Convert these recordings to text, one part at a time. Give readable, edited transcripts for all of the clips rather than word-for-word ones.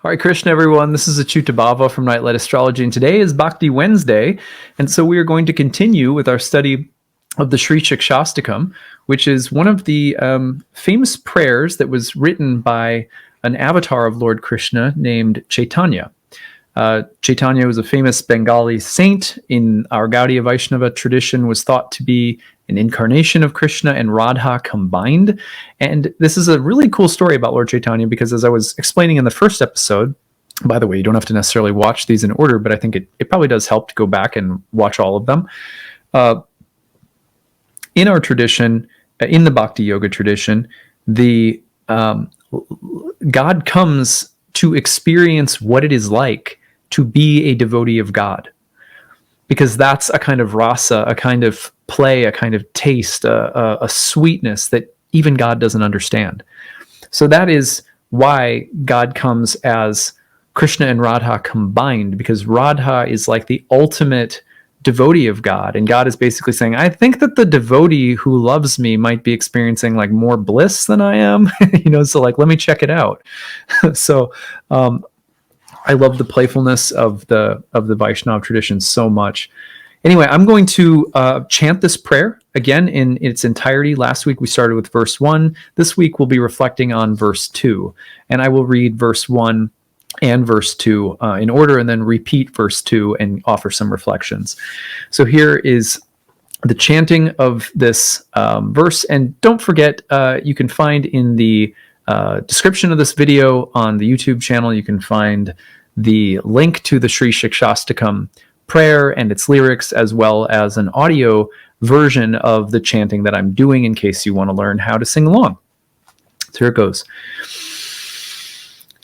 Hare Krishna, everyone. This is acyuta-bhava from Nightlight Astrology, and today is Bhakti Wednesday, and so we are going to continue with our study of the Śrī Śikṣāṣṭakam, which is one of the famous prayers that was written by an avatar of Lord Krishna named Chaitanya. Chaitanya was a famous Bengali saint in our Gaudiya Vaishnava tradition, was thought to be an incarnation of Krishna and Radha combined. And this is a really cool story about Lord Chaitanya because, as I was explaining in the first episode, by the way, you don't have to necessarily watch these in order, but I think it probably does help to go back and watch all of them. In our tradition, in the Bhakti Yoga tradition, the God comes to experience what it is like to be a devotee of God, because that's a kind of rasa, a kind of play, a kind of taste, a sweetness that even God doesn't understand. So that is why God comes as Krishna and Radha combined, because Radha is like the ultimate devotee of God, and God is basically saying, I think that the devotee who loves me might be experiencing like more bliss than I am. So like, let me check it out. So I love the playfulness of the Vaishnava tradition so much. Anyway, I'm going to chant this prayer again in its entirety. Last week we started with verse 1. This week we'll be reflecting on verse 2, and I will read verse 1 and verse 2 in order, and then repeat verse 2 and offer some reflections. So here is the chanting of this verse, and don't forget, you can find in the description of this video on the YouTube channel, you can find the link to the Śrī Śikṣāṣṭakam prayer and its lyrics, as well as an audio version of the chanting that I'm doing in case you want to learn how to sing along. So here it goes.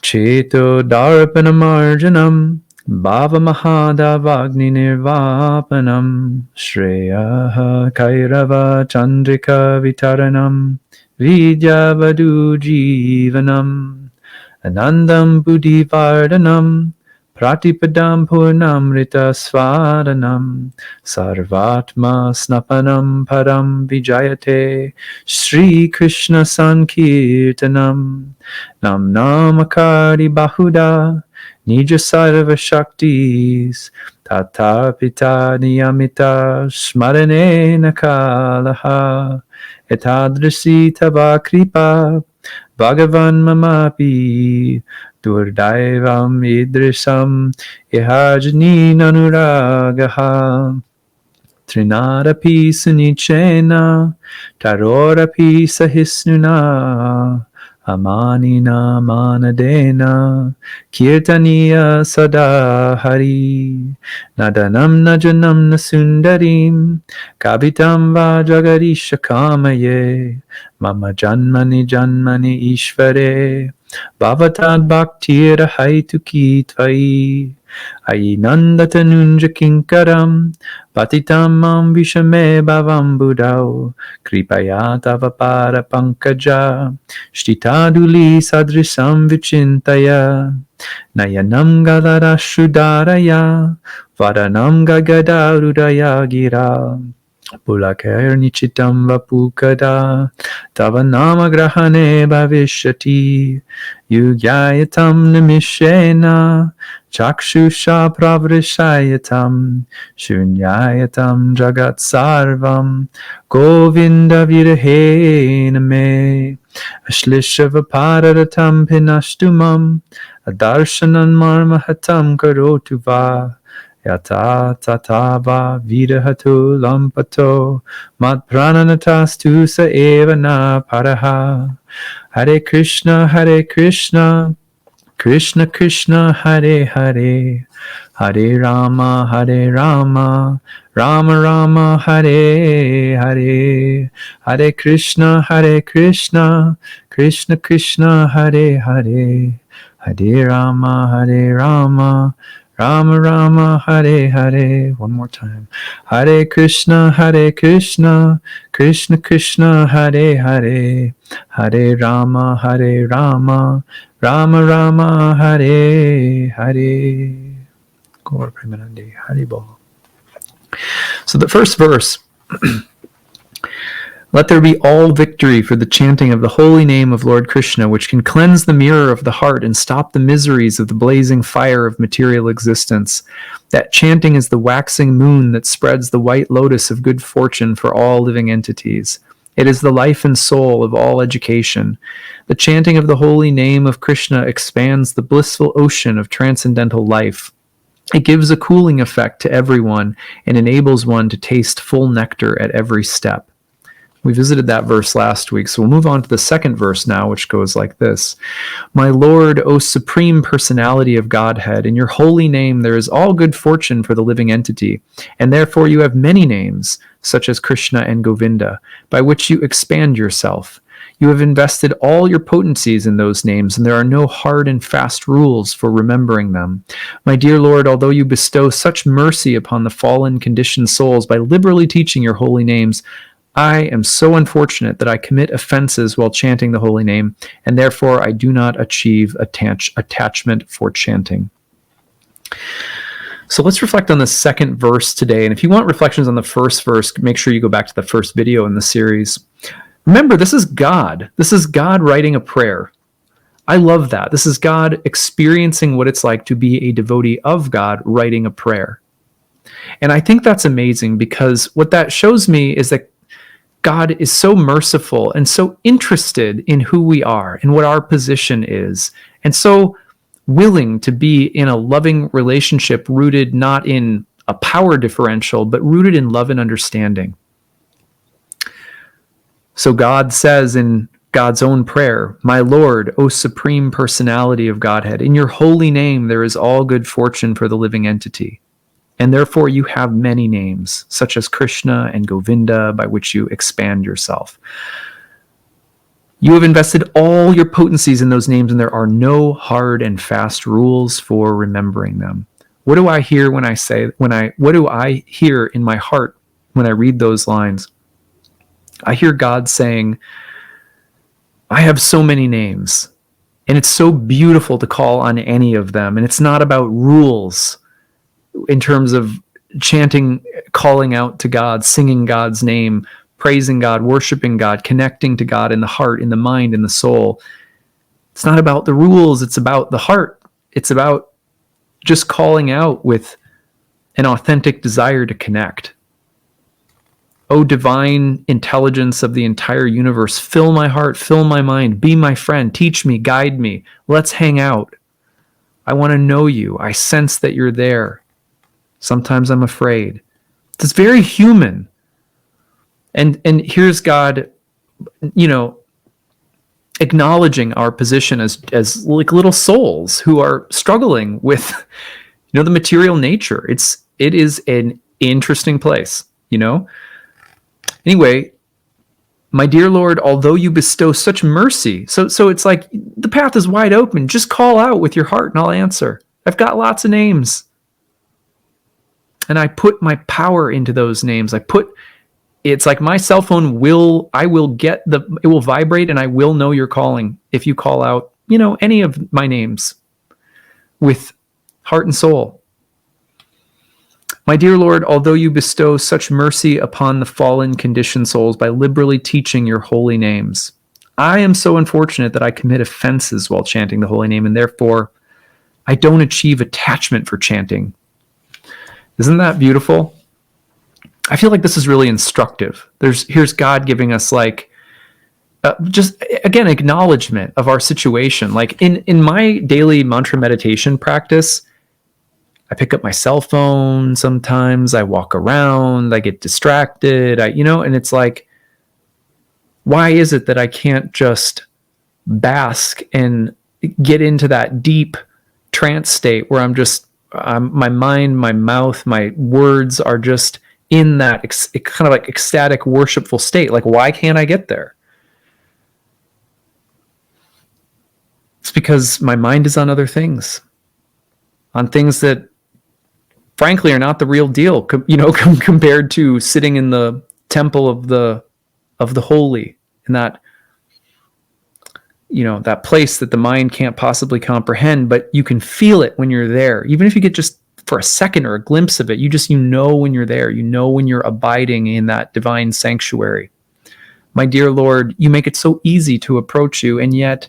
Cheto darpanamarjanam bhava mahadavagni nirvapanam shreya kairava chandrika vitaranam vidyavadu jivanam anandam buddhivardhanam pratipadam purnamrita svaranam sarvatma snapanam param vijayate Shri Krishna sankirtanam nam namakari bahuda nija sarva shaktis tata pita niyamita smarane nakalaha etadrisi tava kripa bhagavan mamapi Durdaivam idrisam ihajni nanuragaha Trinadapi sunichena tarorapi sahisnuna Amanina manadena kirtaniya sadahari Nadanam najanam nasundarim kavitam vajagarisha kamaye Mama janmani janmani ishvare Bhavatad bhaktira haituki tvai Ainandatanunja kinkaram Patitamam vishame bhavam budau Kripaya tava para pankaja Shtitaduli sadrisam vichintaya Nayanam galara shudaraya Varanam gagadarudaya gira Pulakar nichitam vapukada Tava nama grahane bhavishyati Yugyayatam nimishena Chakshusha pravrishayatam Shunyayatam jagat sarvam Govinda virahena me Ashlishava pararatam pinashtumam Adarshanan marmahatam karotu va Yata tatava vidahatu lampato mat prananatastu sa eva na paraha Hare Krishna Krishna Krishna Hare Hare Hare Rama Rama Rama Hare Hare Hare Krishna Krishna Krishna Hare Hare Hare Rama Rama Rama Hare Hare. One more time. Hare Krishna Krishna Krishna Hare Hare Hare Rama Rama Rama Hare Hare. Gaur Premanande Hari Bol. So the first verse Let there be all victory for the chanting of the holy name of Lord Krishna, which can cleanse the mirror of the heart and stop the miseries of the blazing fire of material existence. That chanting is the waxing moon that spreads the white lotus of good fortune for all living entities. It is the life and soul of all education. The chanting of the holy name of Krishna expands the blissful ocean of transcendental life. It gives a cooling effect to everyone and enables one to taste full nectar at every step. We visited that verse last week, so we'll move on to the second verse now, which goes like this. My Lord, O Supreme Personality of Godhead, in your holy name there is all good fortune for the living entity, and therefore you have many names, such as Krishna and Govinda, by which you expand yourself. You have invested all your potencies in those names, and there are no hard and fast rules for remembering them. My dear Lord, although you bestow such mercy upon the fallen, conditioned souls by liberally teaching your holy names, I am so unfortunate that I commit offenses while chanting the holy name, and therefore I do not achieve attachment for chanting. So let's reflect on the second verse today. And if you want reflections on the first verse, make sure you go back to the first video in the series. Remember, this is God. This is God writing a prayer. I love that. This is God experiencing what it's like to be a devotee of God writing a prayer. And I think that's amazing, because what that shows me is that God is so merciful and so interested in who we are and what our position is, and so willing to be in a loving relationship rooted not in a power differential, but rooted in love and understanding. So God says in God's own prayer, My Lord, O Supreme Personality of Godhead, in your holy name there is all good fortune for the living entity. And therefore you have many names, such as Krishna and Govinda, by which you expand yourself. You have invested all your potencies in those names, and there are no hard and fast rules for remembering them. What do I hear what do I hear in my heart when I read those lines? I hear God saying, I have so many names, and it's so beautiful to call on any of them. And it's not about rules in terms of chanting, calling out to God, singing God's name, praising God, worshiping God, connecting to God in the heart, in the mind, in the soul. It's not about the rules. It's about the heart. It's about just calling out with an authentic desire to connect. O divine intelligence of the entire universe, fill my heart, fill my mind, be my friend, teach me, guide me. Let's hang out. I want to know you. I sense that you're there. Sometimes I'm afraid. It's very human. And here's God, acknowledging our position as like little souls who are struggling with, the material nature. It is an interesting place, Anyway, my dear Lord, although you bestow such mercy, so it's like the path is wide open. Just call out with your heart and I'll answer. I've got lots of names. And I put my power into those names. It's like my cell phone it will vibrate and I will know you're calling if you call out, any of my names with heart and soul. My dear Lord, although you bestow such mercy upon the fallen conditioned souls by liberally teaching your holy names, I am so unfortunate that I commit offenses while chanting the holy name, and therefore I don't achieve attachment for chanting. Isn't that beautiful? I feel like this is really instructive. Here's God giving us just again acknowledgement of our situation. Like in my daily mantra meditation practice, I pick up my cell phone sometimes, I walk around, I get distracted, and it's like, why is it that I can't just bask and get into that deep trance state where my mind, my mouth, my words are just in that kind of like ecstatic, worshipful state? Like, why can't I get there? It's because my mind is on other things, on things that frankly are not the real deal, compared to sitting in the temple of the holy, in that, that place that the mind can't possibly comprehend, but you can feel it when you're there. Even if you get just for a second or a glimpse of it, when you're there, when you're abiding in that divine sanctuary. My dear Lord, you make it so easy to approach you, and yet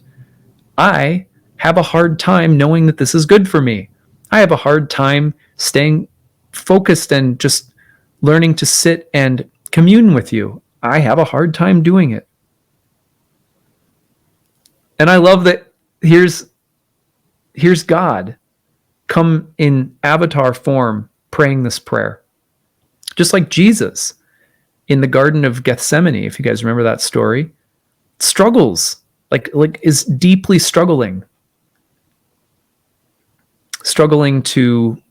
I have a hard time knowing that this is good for me. I have a hard time staying focused and just learning to sit and commune with you. I have a hard time doing it. And I love that here's God come in avatar form praying this prayer. Just like Jesus in the Garden of Gethsemane, if you guys remember that story, struggles, like is deeply struggling to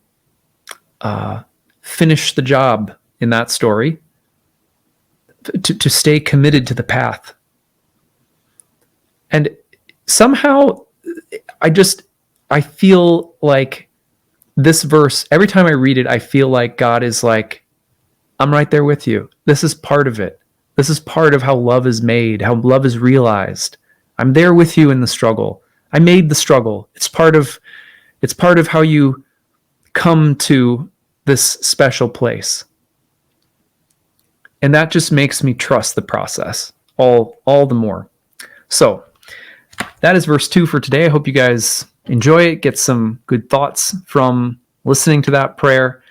finish the job in that story, to stay committed to the path. And somehow I feel like this verse, every time I read it, I feel like God is like, I'm right there with you. This is part of it. This is part of how love is made, how love is realized. I'm there with you in the struggle. I made the struggle. It's part of how you come to this special place. And that just makes me trust the process all the more. So that is verse 2 for today. I hope you guys enjoy it, get some good thoughts from listening to that prayer.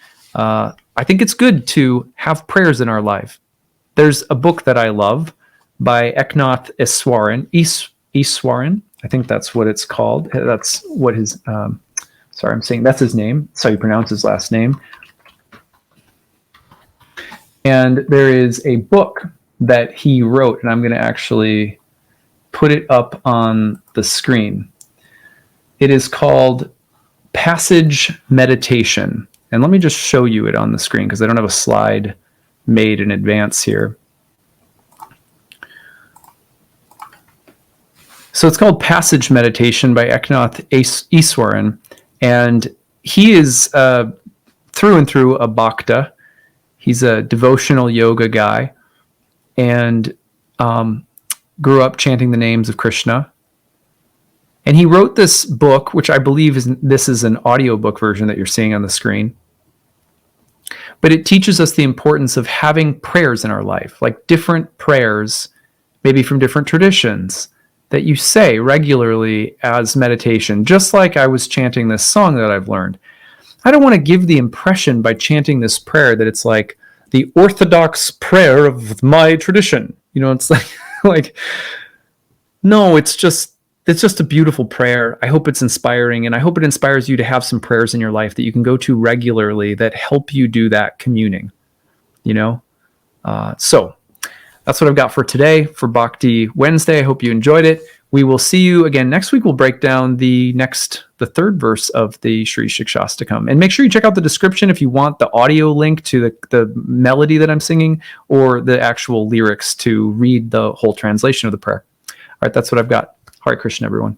I think it's good to have prayers in our life. There's a book that I love by Eknath Easwaran. I think that's what it's called. That's what his, that's his name. That's how you pronounce his last name. And there is a book that he wrote, and I'm going to actually put it up on the screen. It is called Passage Meditation. And let me just show you it on the screen because I don't have a slide made in advance here. So it's called Passage Meditation by Eknath Easwaran. And he is through and through a bhakta. He's a devotional yoga guy and grew up chanting the names of Krishna. And he wrote this book, which I believe this is an audiobook version that you're seeing on the screen. But it teaches us the importance of having prayers in our life, like different prayers, maybe from different traditions, that you say regularly as meditation, just like I was chanting this song that I've learned. I don't want to give the impression by chanting this prayer that it's like the orthodox prayer of my tradition. You know, it's like, no, it's just a beautiful prayer. I hope it's inspiring, and I hope it inspires you to have some prayers in your life that you can go to regularly that help you do that communing, you know? So that's what I've got for today for Bhakti Wednesday. I hope you enjoyed it. We will see you again next week. We'll break down the third verse of the Śrī Śikṣāṣṭakam. And make sure you check out the description if you want the audio link to the melody that I'm singing or the actual lyrics to read the whole translation of the prayer. All right, that's what I've got. Hare Krishna, everyone.